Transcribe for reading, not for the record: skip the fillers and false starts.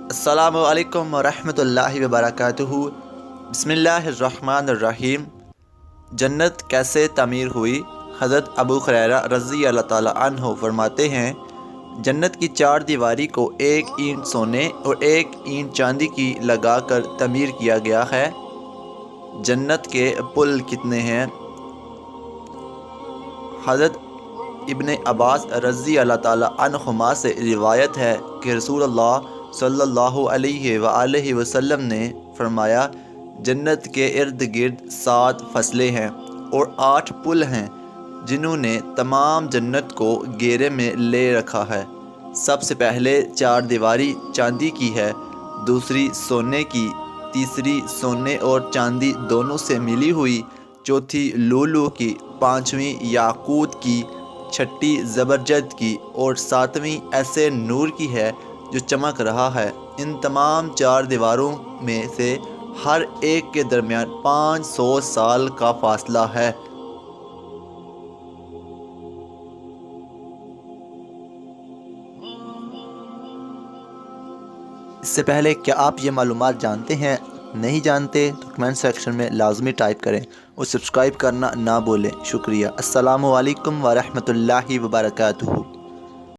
السلام علیکم ورحمۃ اللہ وبرکاتہ۔ بسم اللہ الرحمن الرحیم۔ جنت کیسے تعمیر ہوئی؟ حضرت ابو ہریرہ رضی اللہ تعالیٰ عنہ فرماتے ہیں، جنت کی چار دیواری کو ایک اینٹ سونے اور ایک اینٹ چاندی کی لگا کر تعمیر کیا گیا ہے۔ جنت کے پل کتنے ہیں؟ حضرت ابن عباس رضی اللہ تعالیٰ عنہما سے روایت ہے کہ رسول اللہ صلی اللہ علیہ وآلہ وسلم نے فرمایا، جنت کے ارد گرد 7 فصلیں ہیں اور 8 پل ہیں جنہوں نے تمام جنت کو گھیرے میں لے رکھا ہے۔ سب سے پہلے 4 دیواری چاندی کی ہے، دوسری سونے کی، تیسری سونے اور چاندی دونوں سے ملی ہوئی، چوتھی لولو کی، پانچویں یاقوت کی، چھٹی زبرجد کی اور 7ویں ایسے نور کی ہے جو چمک رہا ہے۔ ان تمام 4 دیواروں میں سے ہر ایک کے درمیان 500 سال کا فاصلہ ہے۔ اس سے پہلے کیا آپ یہ معلومات جانتے ہیں؟ نہیں جانتے تو کمنٹ سیکشن میں لازمی ٹائپ کریں اور سبسکرائب کرنا نہ بھولیں۔ شکریہ۔ السلام علیکم ورحمۃ اللہ وبرکاتہ۔